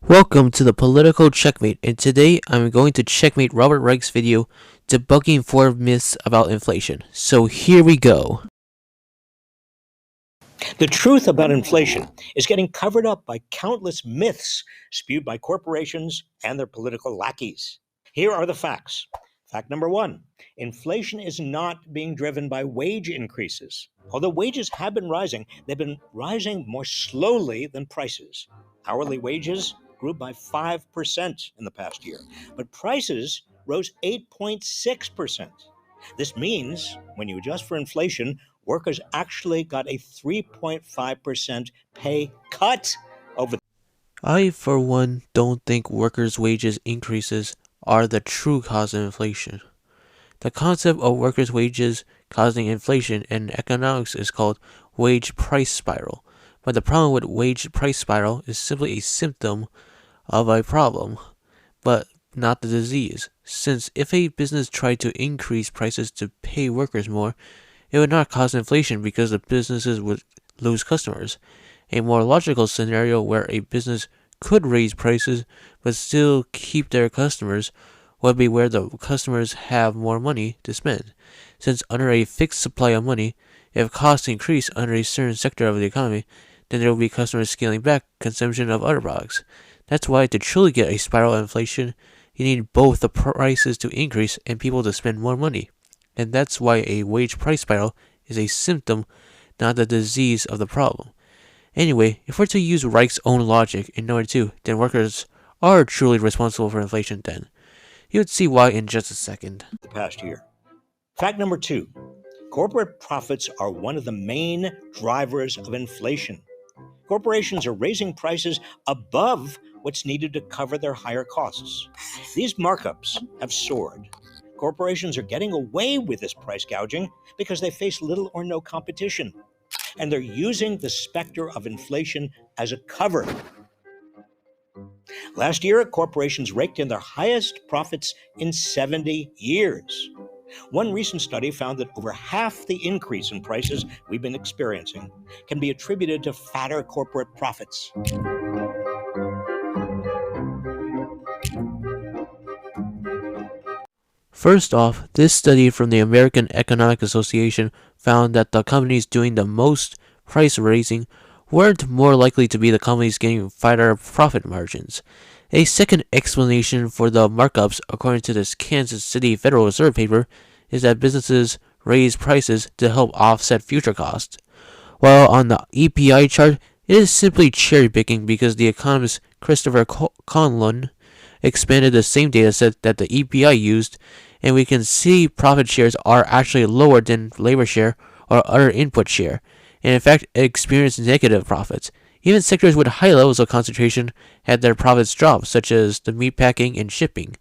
Welcome to the Political Checkmate, and today I'm going to checkmate Robert Reich's video debunking 4 myths about inflation. So here we go. The truth about inflation is getting covered up by countless myths spewed by corporations and their political lackeys. Here are the facts. Fact number 1, inflation is not being driven by wage increases. Although wages have been rising, they've been rising more slowly than prices. Hourly wages grew by 5% in the past year, but prices rose 8.6%. This means when you adjust for inflation, workers actually got a 3.5% pay cut over. I, for one, don't think workers' wages increases are the true cause of inflation. The concept of workers' wages causing inflation in economics is called wage price spiral. But the problem with wage price spiral is simply a symptom of a problem, but not the disease. Since if a business tried to increase prices to pay workers more, it would not cause inflation because the businesses would lose customers. A more logical scenario where a business could raise prices but still keep their customers would be where the customers have more money to spend. Since under a fixed supply of money, if costs increase under a certain sector of the economy, then there will be customers scaling back consumption of other products. That's why to truly get a spiral of inflation, you need both the prices to increase and people to spend more money. And that's why a wage price spiral is a symptom, not the disease of the problem. Anyway, if we're to use Reich's own logic in number 2, then workers are truly responsible for inflation then. You would see why in just a second. The past year. Fact number 2, corporate profits are one of the main drivers of inflation. Corporations are raising prices above what's needed to cover their higher costs. These markups have soared. Corporations are getting away with this price gouging because they face little or no competition, and they're using the specter of inflation as a cover. Last year, corporations raked in their highest profits in 70 years. One recent study found that over half the increase in prices we've been experiencing can be attributed to fatter corporate profits. First off, this study from the American Economic Association found that the companies doing the most price raising weren't more likely to be the companies getting fatter profit margins. A second explanation for the markups, according to this Kansas City Federal Reserve paper, is that businesses raise prices to help offset future costs. While on the EPI chart, it is simply cherry picking because the economist Christopher Conlon expanded the same data set that the EPI used, and we can see profit shares are actually lower than labor share or other input share, and in fact experience negative profits. Even sectors with high levels of concentration had their profits drop, such as the meatpacking and shipping.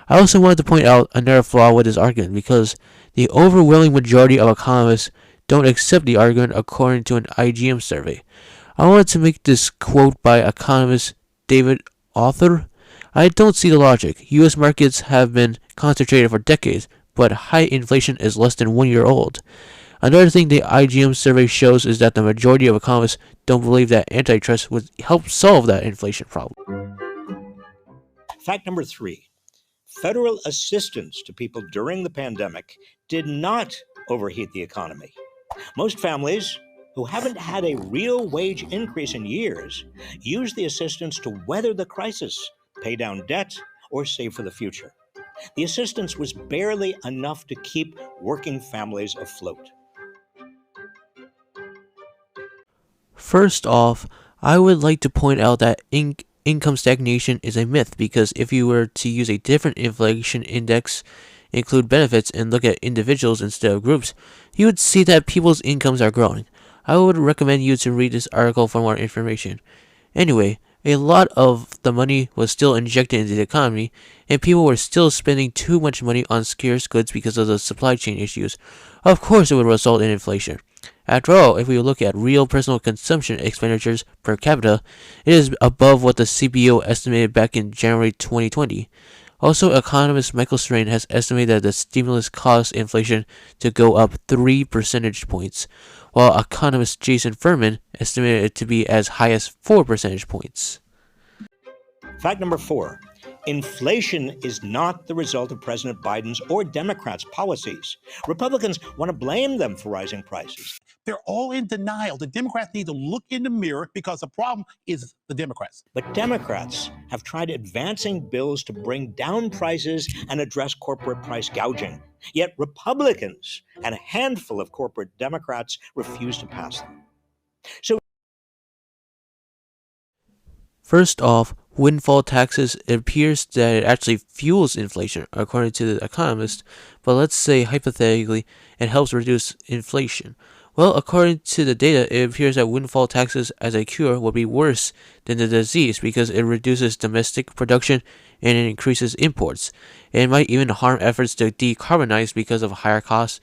I also wanted to point out another flaw with this argument because the overwhelming majority of economists don't accept the argument according to an IGM survey. I wanted to make this quote by economist David Author. I don't see the logic. U.S. markets have been concentrated for decades, but high inflation is less than 1 year old. Another thing the IGM survey shows is that the majority of economists don't believe that antitrust would help solve that inflation problem. Fact number 3, federal assistance to people during the pandemic did not overheat the economy. Most families who haven't had a real wage increase in years use the assistance to weather the crisis, pay down debt, or save for the future. The assistance was barely enough to keep working families afloat. First off, I would like to point out that income stagnation is a myth because if you were to use a different inflation index, include benefits, and look at individuals instead of groups, you would see that people's incomes are growing. I would recommend you to read this article for more information. Anyway, a lot of the money was still injected into the economy, and people were still spending too much money on scarce goods because of the supply chain issues. Of course, it would result in inflation. After all, if we look at real personal consumption expenditures per capita, it is above what the CBO estimated back in January 2020. Also, economist Michael Strain has estimated that the stimulus caused inflation to go up 3 percentage points, while economist Jason Furman estimated it to be as high as 4 percentage points. Fact number 4. Inflation is not the result of President Biden's or Democrats' policies. Republicans want to blame them for rising prices. They're all in denial. The Democrats need to look in the mirror because the problem is the Democrats. But Democrats have tried advancing bills to bring down prices and address corporate price gouging. Yet Republicans and a handful of corporate Democrats refuse to pass them. So, First off, windfall taxes, it appears that it actually fuels inflation, according to the economist, but let's say hypothetically it helps reduce inflation. Well, according to the data, it appears that windfall taxes as a cure would be worse than the disease because it reduces domestic production and it increases imports. It might even harm efforts to decarbonize because of higher costs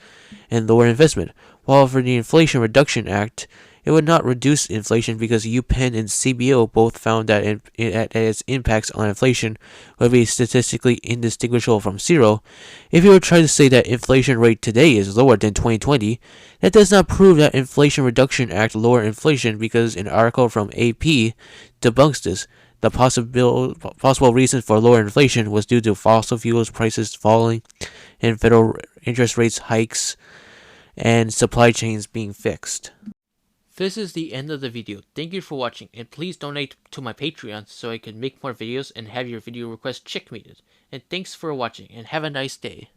and lower investment. While for the Inflation Reduction Act, it would not reduce inflation because UPenn and CBO both found that its impacts on inflation would be statistically indistinguishable from zero. If you were trying to say that inflation rate today is lower than 2020, that does not prove that Inflation Reduction Act lower inflation because an article from AP debunks this. The possible reason for lower inflation was due to fossil fuels prices falling and federal interest rates hikes and supply chains being fixed. This is the end of the video. Thank you for watching, and please donate to my Patreon so I can make more videos and have your video requests checkmated. And thanks for watching, and have a nice day.